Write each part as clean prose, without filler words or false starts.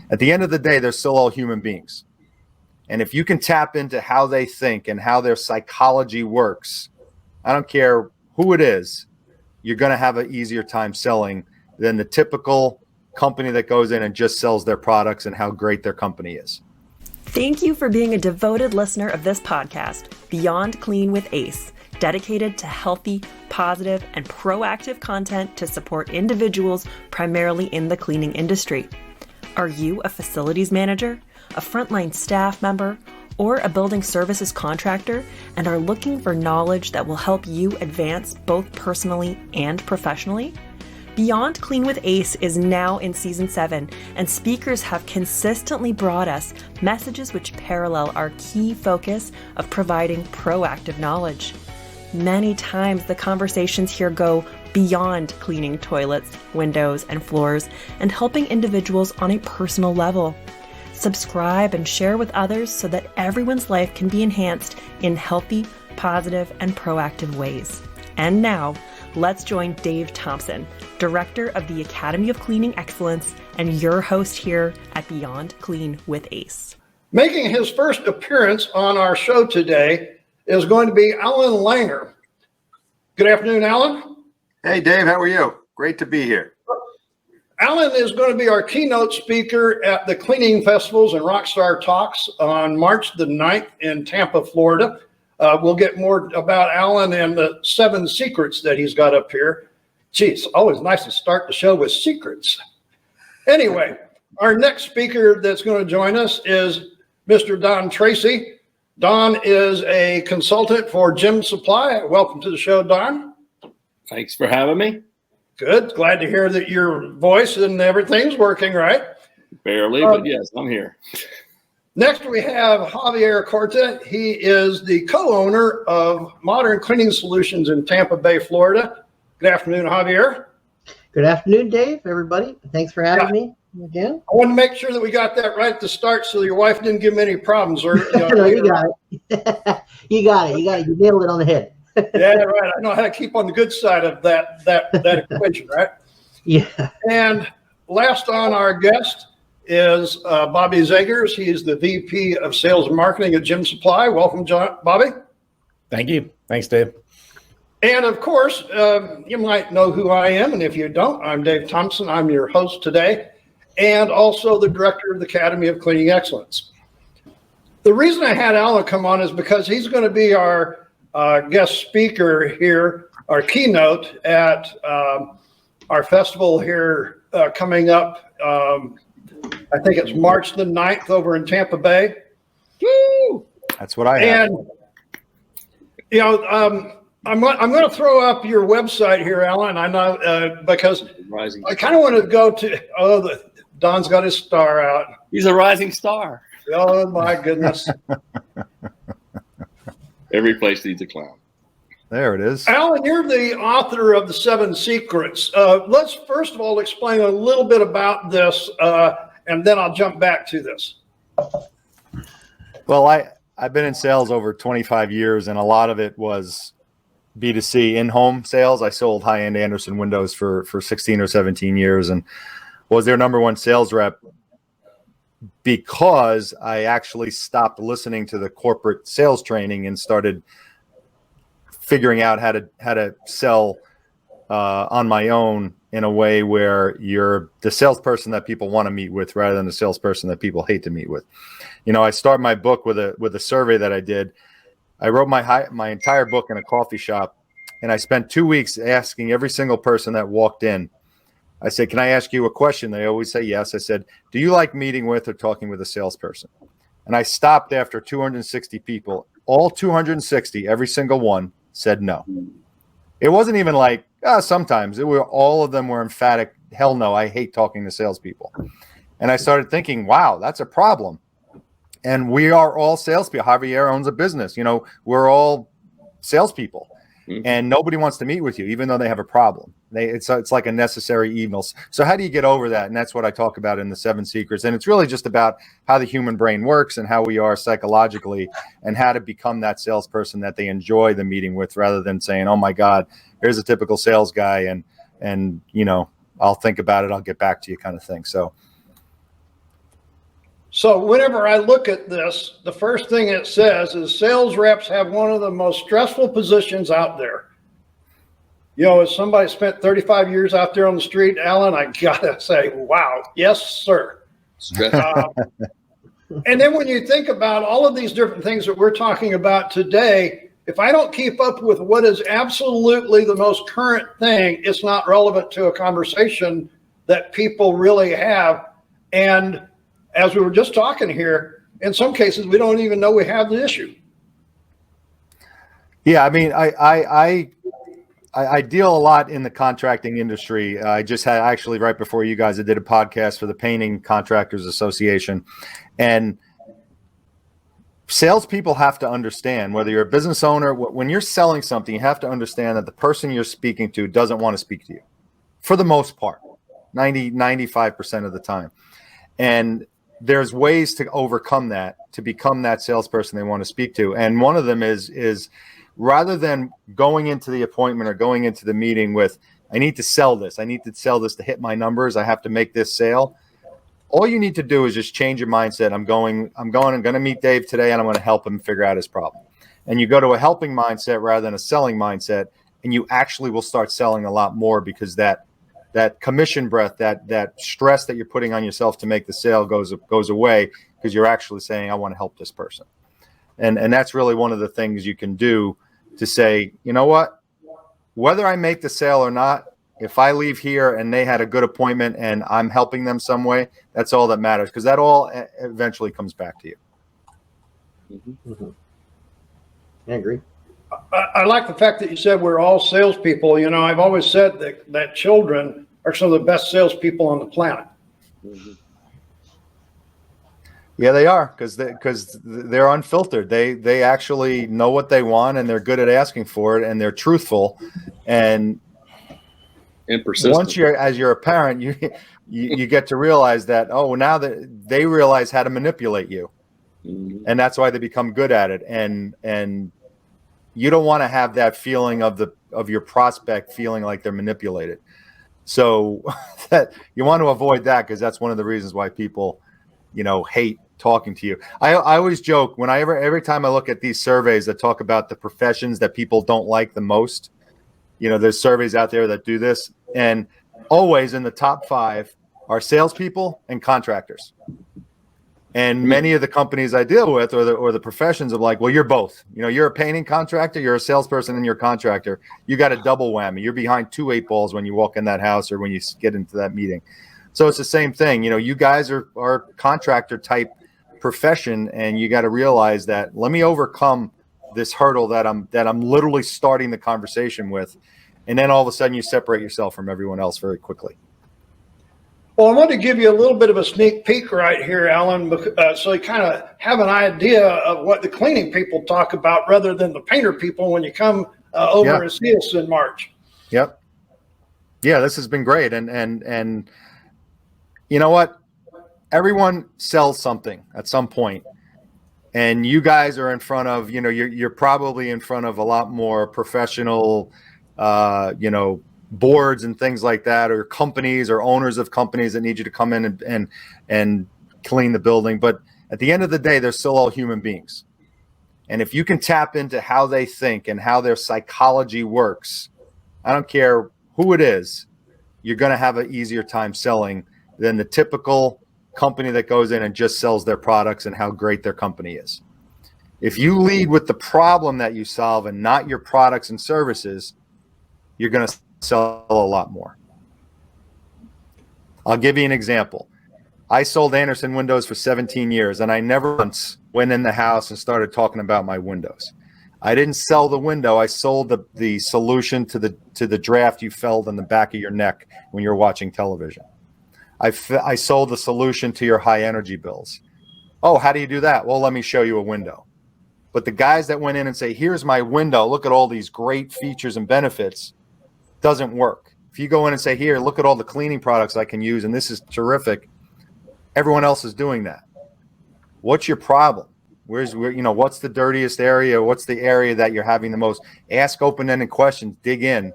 At the end of the day, they're still all human beings. And if you can tap into how they think and how their psychology works, I don't care who it is, you're going to have an easier time selling than the typical company that goes in and just sells their products and how great their company is. Thank you for being a devoted listener of this podcast, Beyond Clean with Ace, dedicated to healthy, positive, and proactive content to support individuals primarily in the cleaning industry. Are you a facilities manager, a frontline staff member, or a building services contractor and are looking for knowledge that will help you advance both personally and professionally? Beyond Clean with Ace is now in Season 7, and speakers have consistently brought us messages which parallel our key focus of providing proactive knowledge. Many times the conversations here go beyond cleaning toilets, windows, and floors and helping individuals on a personal level. Subscribe and share with others so that everyone's life can be enhanced in healthy, positive, and proactive ways. And now, let's join Dave Thompson, Director of the Academy of Cleaning Excellence and your host here at Beyond Clean with Ace. Making his first appearance on our show today is going to be Allan Langer. Good afternoon, Allan. Hey, Dave, how are you? Great to be here. Allan is going to be our keynote speaker at the Cleaning Festivals and Rockstar Talks on March the 9th in Tampa, Florida. We'll get more about Allan and the 7 secrets that he's got up here. Geez, always nice to start the show with secrets. Anyway, our next speaker that's going to join us is Mr. Tracy. Don is a consultant for Gym Supply. Welcome to the show, Don. Thanks for having me. Good. Glad to hear that your voice and everything's working right. Barely, but yes, I'm here. Next, we have Javier Cuarta. He is the co-owner of Modern Cleaning Solutions in Tampa Bay, Florida. Good afternoon, Javier. Good afternoon, Dave, everybody. Thanks for having me again. I want to make sure that we got that right at the start so your wife didn't give me any problems. Or, No, you got it. You got it. You nailed it on the head. Yeah, right. I know how to keep on the good side of that equation, right? Yeah. And last on our guest is Bobby Zagers. He is the VP of Sales and Marketing at Gym Supply. Welcome, Bobby. Thank you. Thanks, Dave. And of course, you might know who I am. And if you don't, I'm Dave Thompson. I'm your host today, and also the director of the Academy of Cleaning Excellence. The reason I had Allan come on is because he's going to be our guest speaker here, our keynote at our festival here coming up. I think it's March the 9th over in Tampa Bay. Woo! That's what I have. And, you know, I'm going to throw up your website here, Allan. I know because I kind of want to go to, Don's got his star out. He's a rising star. Oh, my goodness. Every place needs a clown. There it is. Allan, you're the author of the 7 Secrets. Let's first of all explain a little bit about this, and then I'll jump back to this. Well, I've been in sales over 25 years, and a lot of it was B2C in-home sales. I sold high-end Andersen windows for 16 or 17 years and was their number one sales rep because I actually stopped listening to the corporate sales training and started figuring out how to sell on my own in a way where you're the salesperson that people want to meet with rather than the salesperson that people hate to meet with. You know, I start my book with a survey that I did. I wrote my entire book in a coffee shop, and I spent 2 weeks asking every single person that walked in. I said, "Can I ask you a question?" They always say yes. I said, "Do you like meeting with or talking with a salesperson?" And I stopped after 260 people. All 260, every single one, said no. It wasn't even like, sometimes. All of them were emphatic, hell no, I hate talking to salespeople. And I started thinking, wow, that's a problem. And we are all salespeople. Javier owns a business. You know, we're all salespeople. And nobody wants to meet with you, even though they have a problem. It's like a necessary evil. So how do you get over that? And that's what I talk about in the 7 Secrets. And it's really just about how the human brain works and how we are psychologically and how to become that salesperson that they enjoy the meeting with rather than saying, oh, my God, here's a typical sales guy. And you know, I'll think about it. I'll get back to you kind of thing. So So whenever I look at this, the first thing it says is sales reps have one of the most stressful positions out there. You know, as somebody spent 35 years out there on the street, Allan, I gotta say, wow, yes, sir. And then when you think about all of these different things that we're talking about today, if I don't keep up with what is absolutely the most current thing, it's not relevant to a conversation that people really have. And as we were just talking here, in some cases, we don't even know we have the issue. Yeah, I mean, I deal a lot in the contracting industry. I just had actually right before you guys, I did a podcast for the Painting Contractors Association, and salespeople have to understand, whether you're a business owner, when you're selling something, you have to understand that the person you're speaking to doesn't want to speak to you for the most part, 95% of the time. And there's ways to overcome that, to become that salesperson they want to speak to. And one of them is rather than going into the appointment or going into the meeting with, I need to sell this. I need to sell this to hit my numbers. I have to make this sale. All you need to do is just change your mindset. I'm going to meet Dave today and I'm going to help him figure out his problem. And you go to a helping mindset rather than a selling mindset, and you actually will start selling a lot more, because that commission breath, that stress that you're putting on yourself to make the sale goes away, because you're actually saying, I want to help this person. And that's really one of the things you can do to say, you know what, whether I make the sale or not, if I leave here and they had a good appointment and I'm helping them some way, that's all that matters, because that all eventually comes back to you. Mm-hmm. I agree. I like the fact that you said we're all salespeople. You know, I've always said that children are some of the best salespeople on the planet. Mm-hmm. Yeah, they are, because they're unfiltered. They actually know what they want, and they're good at asking for it, and they're truthful. And persistent. Once you're a parent, you get to realize that, oh, now that they realize how to manipulate you, Mm-hmm. and that's why they become good at it. And you don't want to have that feeling of your prospect feeling like they're manipulated. So that you want to avoid that, because that's one of the reasons why people, hate talking to you. I always joke every time I look at these surveys that talk about the professions that people don't like the most. There's surveys out there that do this, and always in the top 5 are salespeople and contractors. And many of the companies I deal with, or the professions, are like, well, you're both. You're a painting contractor, you're a salesperson, and you're a contractor. You got a double whammy. You're behind 2 8 balls when you walk in that house or when you get into that meeting. So it's the same thing. You guys are contractor type profession, and you got to realize that, let me overcome this hurdle that I'm literally starting the conversation with, and then all of a sudden you separate yourself from everyone else very quickly. Well, I want to give you a little bit of a sneak peek right here, Allan, so you kind of have an idea of what the cleaning people talk about rather than the painter people when you come over and see us in March. Yep. Yeah, this has been great. And you know what? Everyone sells something at some point. And you guys are in front of, you're probably in front of a lot more professional, boards and things like that, or companies or owners of companies that need you to come in and clean the building. But at the end of the day, they're still all human beings. And if you can tap into how they think and how their psychology works, I don't care who it is, you're going to have an easier time selling than the typical company that goes in and just sells their products and how great their company is. If you lead with the problem that you solve and not your products and services, you're going to sell a lot more. I'll give you an example. I sold Anderson windows for 17 years, and I never once went in the house and started talking about my windows. I didn't sell the window. I sold the solution to the draft you felt in the back of your neck when you're watching television. I sold the solution to your high energy bills. Oh, how do you do that? Well, let me show you a window. But the guys that went in and say, here's my window, look at all these great features and benefits, doesn't work. If you go in and say, here, look at all the cleaning products I can use, and this is terrific, everyone else is doing that. What's your problem? What's the dirtiest area? What's the area that you're having the most? Ask open-ended questions, dig in,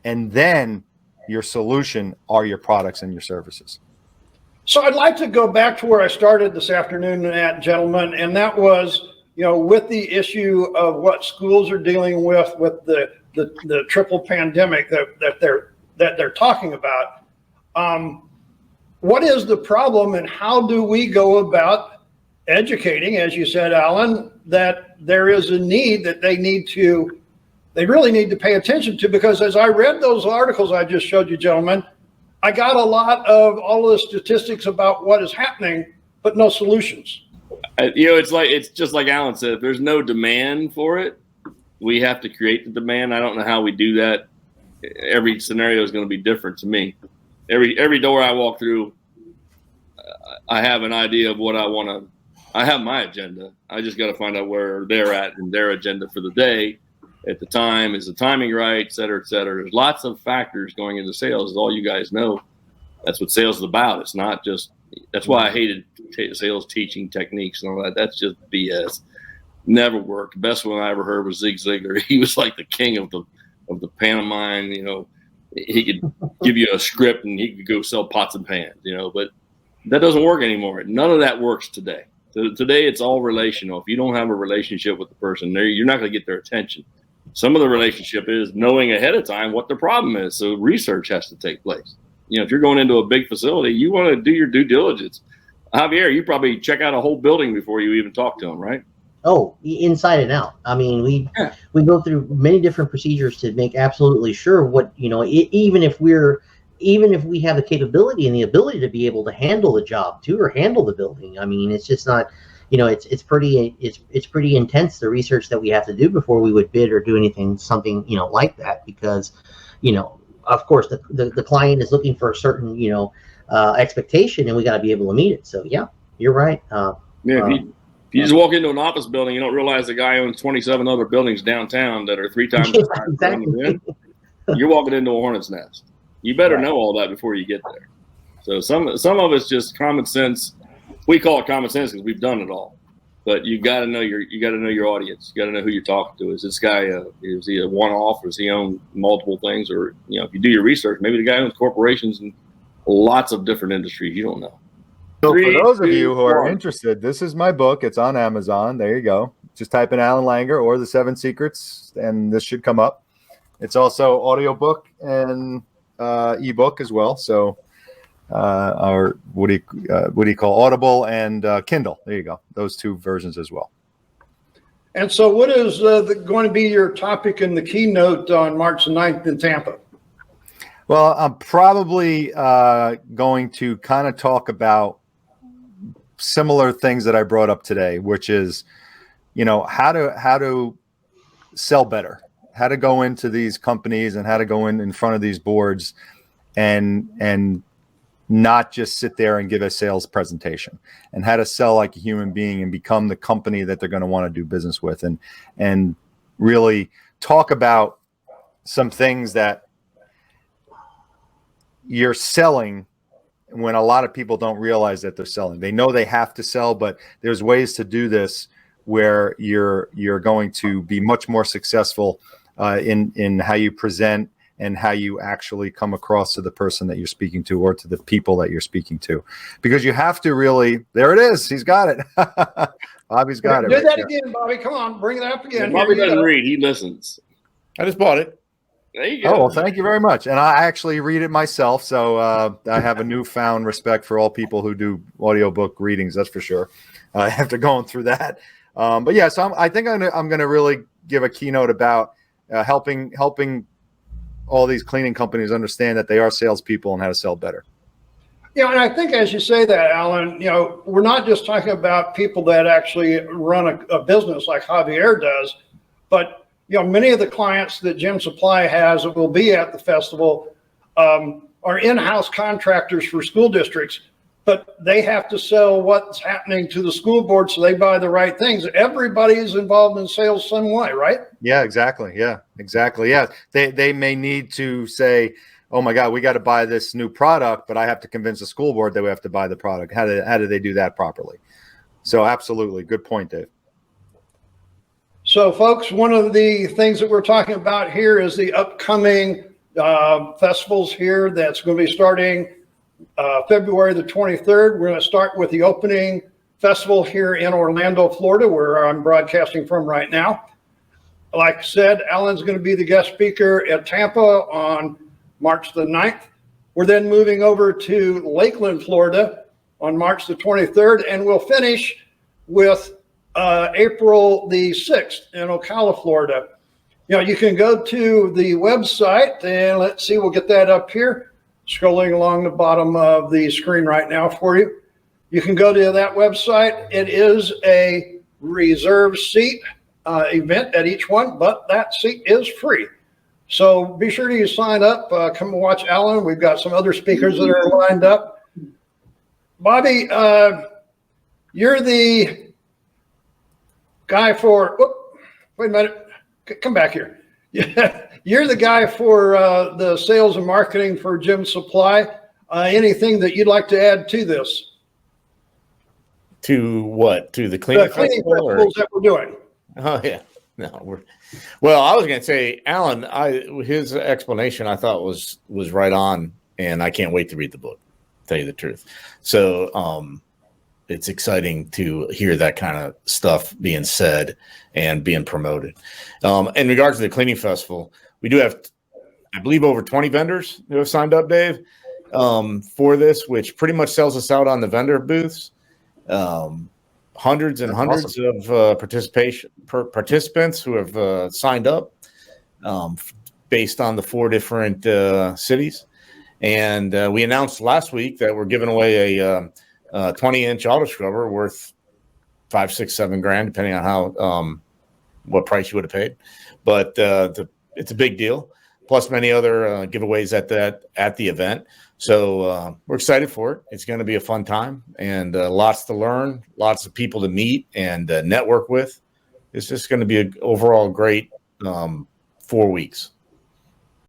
and then your solution are your products and your services. So I'd like to go back to where I started this afternoon at, gentlemen, and that was, with the issue of what schools are dealing with the triple pandemic that they're talking about. What is the problem, and how do we go about educating, as you said, Allan, that there is a need that they really need to pay attention to? Because as I read those articles I just showed you, gentlemen, I got a lot of all of the statistics about what is happening, but no solutions. It's just like Allan said, if there's no demand for it, we have to create the demand. I don't know how we do that. Every scenario is going to be different to me. Every door I walk through, I have an idea of what I want to. I have my agenda. I just got to find out where they're at in their agenda for the day. At the time, is the timing right, et cetera, et cetera. There's lots of factors going into sales, as all you guys know. That's what sales is about. It's not just, that's why I hated sales teaching techniques and all that. That's just BS. Never worked. The best one I ever heard was Zig Ziglar. He was like the king of the pantomime. He could give you a script and he could go sell pots and pans, but that doesn't work anymore. None of that works today. Today, it's all relational. If you don't have a relationship with the person, you're not going to get their attention. Some of the relationship is knowing ahead of time what the problem is. So research has to take place. If you're going into a big facility, you want to do your due diligence. Javier, you probably check out a whole building before you even talk to them, right? Oh, inside and out. I mean, we go through many different procedures to make absolutely sure what, even if we have the capability and the ability to be able to handle the job too, or handle the building. I mean, it's just not, it's pretty intense, the research that we have to do before we would bid or do something like that, because, of course the client is looking for a certain, expectation, and we got to be able to meet it. So yeah, you're right. If you just walk into an office building, you don't realize the guy owns 27 other buildings downtown that are 3 times the size. Exactly. You're walking into a hornet's nest. You better know all that before you get there. So some of it's just common sense. We call it common sense because we've done it all. But you got to know your audience. You got to know who you're talking to. Is this guy is he a one-off, or does he own multiple things? Or if you do your research, maybe the guy owns corporations in lots of different industries. You don't know. So for those of you who are interested, this is my book. It's on Amazon. There you go. Just type in Allan Langer or the 7 Secrets, and this should come up. It's also audiobook and ebook as well. So, or what do you call Audible and Kindle? There you go. Those 2 versions as well. And so, what is going to be your topic in the keynote on March 9th in Tampa? Well, I'm probably going to kind of talk about similar things that I brought up today, which is, how to sell better, how to go into these companies and how to go in front of these boards and not just sit there and give a sales presentation, and how to sell like a human being and become the company that they're going to want to do business with, and really talk about some things that you're selling when a lot of people don't realize that they're selling. They know they have to sell, but there's ways to do this where you're going to be much more successful in how you present and how you actually come across to the person that you're speaking to, or to the people that you're speaking to, because you have to really. There it is. He's got it. Bobby's got it. Do that again, Bobby. Come on, bring it up again. Bobby doesn't read; he listens. I just bought it. There you go. Oh, well, thank you very much. And I actually read it myself, so I have a newfound respect for all people who do audiobook readings. That's for sure. After going through that, but yeah, so I think I'm gonna really give a keynote about helping all these cleaning companies understand that they are salespeople and how to sell better. Yeah, and I think as you say that, Allan, we're not just talking about people that actually run a business like Javier does, but many of the clients that Gem Supply has that will be at the festival are in-house contractors for school districts, but they have to sell what's happening to the school board, so they buy the right things. Everybody is involved in sales some way, right? Yeah, exactly. Yeah, exactly. Yeah, they may need to say, oh my God, we got to buy this new product, but I have to convince the school board that we have to buy the product. How do they do that properly? So absolutely. Good point, Dave. So folks, one of the things that we're talking about here is the upcoming festivals here that's going to be starting February the 23rd. We're going to start with the opening festival here in Orlando, Florida, where I'm broadcasting from right now. Like I said, Allan's going to be the guest speaker at Tampa on March the 9th. We're then moving over to Lakeland, Florida on March the 23rd, and we'll finish with April the 6th in Ocala, Florida. You know, you can go to the website, and let's see, we'll get that up here, scrolling along the bottom of the screen right now for you. You can go to that website. It is a reserved seat event at each one, but that seat is free. So be sure to sign up. Come and watch Allan. We've got some other speakers that are lined up. Bobby, you're the guy for, wait a minute. Come back here. Yeah, you're the guy for the sales and marketing for Jim's Supply. Anything that you'd like to add to this? To what? To the cleaning festivals that we're doing. Oh yeah. No, well, I was going to say, Allan, his explanation I thought was right on, and I can't wait to read the book, to tell you the truth. So it's exciting to hear that kind of stuff being said and being promoted. In regards to the cleaning festival, we do have, I believe, over 20 vendors who have signed up, Dave, for this, which pretty much sells us out on the vendor booths. Hundreds and That's hundreds awesome. of participants who have signed up based on the 4 different cities. And we announced last week that we're giving away a 20-inch auto scrubber worth $5, $6, $7 grand, depending on how what price you would have paid. But it's a big deal. Plus many other giveaways at the event. So we're excited for it. It's going to be a fun time and lots to learn, lots of people to meet and network with. It's just going to be an overall great 4 weeks.